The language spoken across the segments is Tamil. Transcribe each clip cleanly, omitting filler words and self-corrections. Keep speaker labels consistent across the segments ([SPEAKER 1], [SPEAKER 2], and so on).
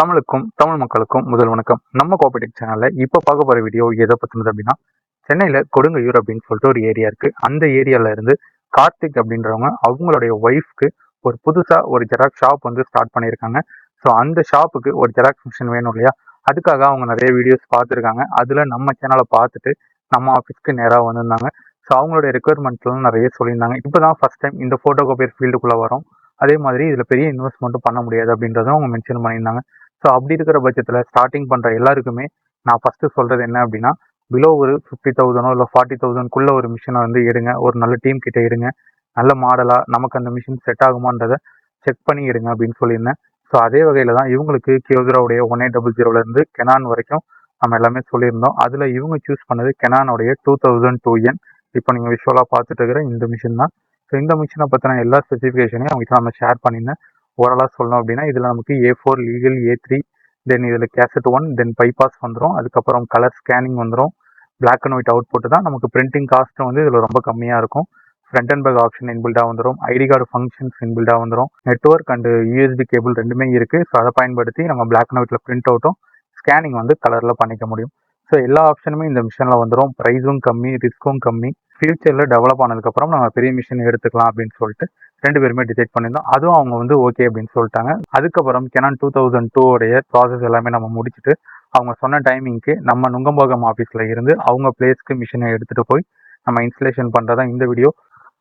[SPEAKER 1] தமிழுக்கும் தமிழ் மக்களுக்கும் முதல் வணக்கம். நம்ம கோஆபரேட்டிவ் சேனல்ல இப்போ பார்க்க போற வீடியோ எதை பத்தினது அப்படின்னா, சென்னையில கொடுங்கையூர் அப்படின்னு சொல்லிட்டு ஒரு ஏரியா இருக்கு. அந்த ஏரியால இருந்து கார்த்திக் அப்படின்றவங்க அவங்களுடைய ஒய்ஃப்க்கு ஒரு புதுசா ஒரு ஜெராக்ஸ் ஷாப் வந்து ஸ்டார்ட் பண்ணியிருக்காங்க. ஸோ அந்த ஷாப்புக்கு ஒரு ஜெராக்ஸ் மிஷின் வேணும் இல்லையா, அதுக்காக அவங்க நிறைய வீடியோஸ் பார்த்துருக்காங்க. அதுல நம்ம சேனலை பார்த்துட்டு நம்ம ஆஃபீஸ்க்கு நேராக வந்திருந்தாங்க. ஸோ அவங்களுடைய ரெக்குயர்மெண்ட்லாம் நிறைய சொல்லியிருந்தாங்க. இப்போதான் ஃபர்ஸ்ட் டைம் இந்த ஃபோட்டோ காப்பியர் ஃபீல்டுக்குள்ள வரோம். அதே மாதிரி இதில் பெரிய இன்வெஸ்ட்மெண்ட்டும் பண்ண முடியாது அப்படின்றதும் அவங்க மென்ஷன் பண்ணியிருந்தாங்க. ஸோ அப்படி இருக்கிற பட்சத்தில் ஸ்டார்டிங் பண்ணுற எல்லாருக்குமே நான் ஃபஸ்ட்டு சொல்கிறது என்ன அப்படின்னா, பிலோ ஒரு 50,000 இல்லை 40,000 ஒரு மிஷினை வந்து எடுங்க. ஒரு நல்ல டீம் கிட்ட எடுங்க. நல்ல மாடலாக நமக்கு அந்த மிஷின் செட் ஆகுமான்றதை செக் பண்ணி எடுங்க அப்படின்னு சொல்லியிருந்தேன். ஸோ அதே வகையில் தான் இவங்களுக்கு கியோசராவுடைய 1800 கெனான் வரைக்கும் நம்ம எல்லாமே சொல்லியிருந்தோம். அதில் இவங்க சூஸ் பண்ணது கெனானுடைய 2002N. இப்போ நீங்கள் விஷுவலாக பார்த்துட்டு இருக்கிற இந்த மிஷின் தான். ஸோ இந்த மிஷினை பற்றின எல்லா ஸ்பெசிஃபிகேஷனையும் அவங்ககிட்ட நம்ம ஷேர் பண்ணியிருந்தேன். ஓரலாக சொல்லணும் அப்படின்னா இதில் நமக்கு A4 லீகல், A3, தென் இதில் கேசட் 1, தென் பைபாஸ் வந்துடும். அதுக்கப்புறம் கலர் ஸ்கேனிங் வந்துடும். பிளாக் அண்ட் ஒயிட் அவுட்புட் தான். நமக்கு பிரிண்டிங் காஸ்ட்டும் வந்து இதில் ரொம்ப கம்மியாக இருக்கும். ஃப்ரண்ட் அண்ட் பேக் ஆப்ஷன் இன்பில்டாக வந்துடும். ஐடி கார்டு ஃபங்க்ஷன்ஸ் இன்பில்டாக வந்துடும். நெட்ஒர்க் அண்ட் USB கேபிள் ரெண்டுமே இருக்குது. ஸோ அதை பயன்படுத்தி நம்ம பிளாக் அண்ட் ஒயிட்டில் பிரிண்ட் அவுட்டும் ஸ்கேனிங் வந்து கலரில் பண்ணிக்க முடியும். ஸோ எல்லா ஆப்ஷனுமே இந்த மிஷினில் வந்துடும். ப்ரைஸும் கம்மி, ரிஸ்க்கும் கம்மி. ஃபியூச்சரில் டெவலப் ஆனதுக்கப்புறம் நம்ம பெரிய மிஷின் எடுத்துக்கலாம் அப்படின்னு சொல்லிட்டு 2 பேருமே டிசைட் பண்ணியிருந்தோம். அதுவும் அவங்க வந்து ஓகே அப்படின்னு சொல்லிட்டாங்க. அதுக்கப்புறம் கெனான் 2002 ப்ராசஸ் எல்லாமே நம்ம முடிச்சுட்டு அவங்க சொன்ன டைமிங்க்கு நம்ம நுங்கம்பாக்கம் ஆஃபீஸில் இருந்து அவங்க பிளேஸ்க்கு மிஷினை எடுத்துகிட்டு போய் நம்ம இன்ஸ்டலேஷன் பண்ணுறதா இந்த வீடியோ.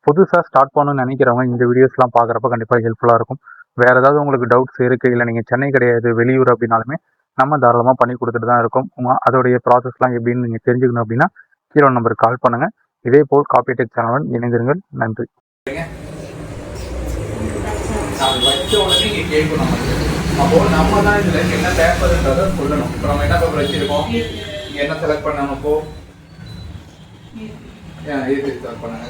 [SPEAKER 1] புதுசாக ஸ்டார்ட் பண்ணணும்னு நினைக்கிறவங்க இந்த வீடியோஸ்லாம் பார்க்குறப்ப கண்டிப்பாக ஹெல்ப்ஃபுல்லாக இருக்கும். வேறு ஏதாவது உங்களுக்கு டவுட்ஸ் இருக்குது, இல்லை நீங்கள் சென்னை கிடையாது வெளியூர் அப்படின்னாலுமே நம்ம தாராளமாக பண்ணி கொடுத்துட்டு தான் இருக்கோம். அதோடைய ப்ராசஸ்லாம் எப்படின்னு நீங்கள் தெரிஞ்சுக்கணும் அப்படின்னா கீழே நம்பருக்கு கால் பண்ணுங்கள். இதே போல் காப்பிடெக் சேனலுடன் இணைந்திருங்கள். நன்றி.
[SPEAKER 2] அப்போ நம்ம தான் இதுல என்ன பேப்பர்ன்றதை சொல்லணும். இப்போ நம்ம என்ன பேப்பர் வச்சிருக்கோம், என்ன செலக்ட் பண்ணணும், இப்போ செலக்ட் பண்ணுங்க.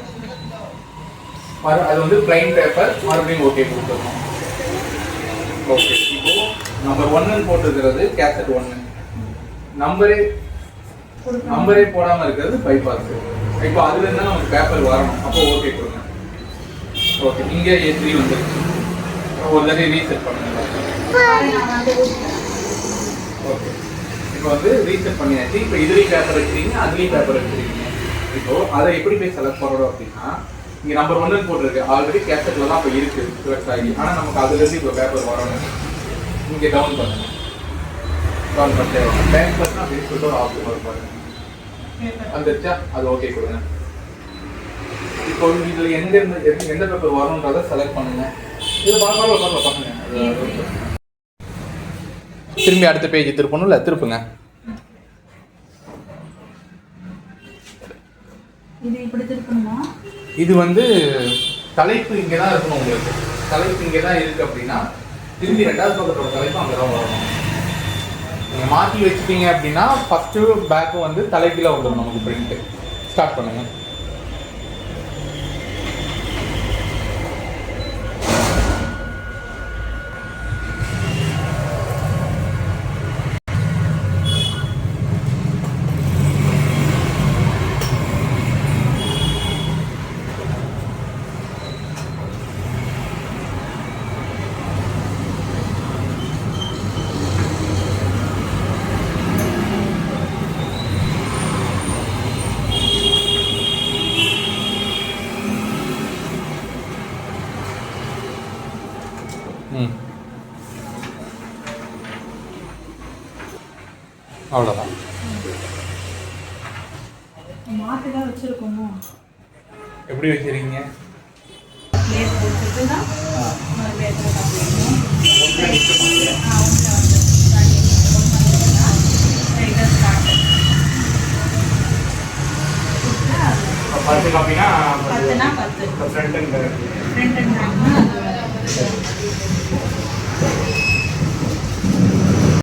[SPEAKER 2] அது வந்து பிளைன் பேப்பர், மறுபடியும் ஓகே கொடுத்துருக்கோம். ஓகே, இப்போ நம்பர் 1 போட்டுருக்கிறது கேசட் 1, நம்பரே போடாம இருக்கிறது பைபாஸ். இப்போ அதுல இருந்தா நமக்கு பேப்பர் வரணும். அப்போ ஓகே கொடுங்க. ஓகே, இங்க A3 வந்துருக்கு. ஒரு தடவை ரீசெட் பண்ணுங்க. ஓகே, இப்போ வந்து ரீசெட் பண்ணியாச்சு. இப்போ இதுலேயும் பேப்பர் வச்சுருக்கீங்க, அதுலேயும் பேப்பர் வச்சுருக்கீங்க. இப்போ அதை எப்படி போய் செலக்ட் பண்ணுறோம் அப்படின்னா, இங்கே நம்பர் 1 போட்டிருக்கு. ஆல்ரெடி கேசட்டில் தான் இப்போ இருக்குது செலக்ட் ஆகி. ஆனால் நமக்கு அதுலேருந்து இப்போ பேப்பர் வரணும். இங்கே டவுன் பண்ணுங்க. டவுன் பண்ணிட்டே வாங்க. பேங்க் பர்சன் அப்படின்னு சொல்லிட்டு ஒரு ஆப்ஷன் வரும் பாருங்க. வந்துருச்சா? அது ஓகே கொடுங்க. இப்போ இதில் எந்த பேப்பர் வரணுன்றதை செலக்ட் பண்ணுங்க. இது பண்ணுங்க. திரும்பி அடுத்த பேஜ் திருப்பணும்ல, திருப்புங்க. இது வந்து தலைப்பு இங்கே தான் இருக்கணும். உங்களுக்கு தலைப்பு இங்கே தான் இருக்குது அப்படின்னா திரும்பி 2வது பக்கத்தோட தலைப்பு அங்கே தான் வரணும். நீங்கள் மாற்றி வச்சுட்டீங்க அப்படின்னா ஃபஸ்ட்டு பேக்கு வந்து தலைப்பில் வந்துடும் நமக்கு பிரிண்ட்டு. ஸ்டார்ட் பண்ணுங்கள். அவ்வளோதான். எப்படி வச்சிருக்கீங்க? பத்து காப்பினா ஃப்ரண்ட் அண்ட்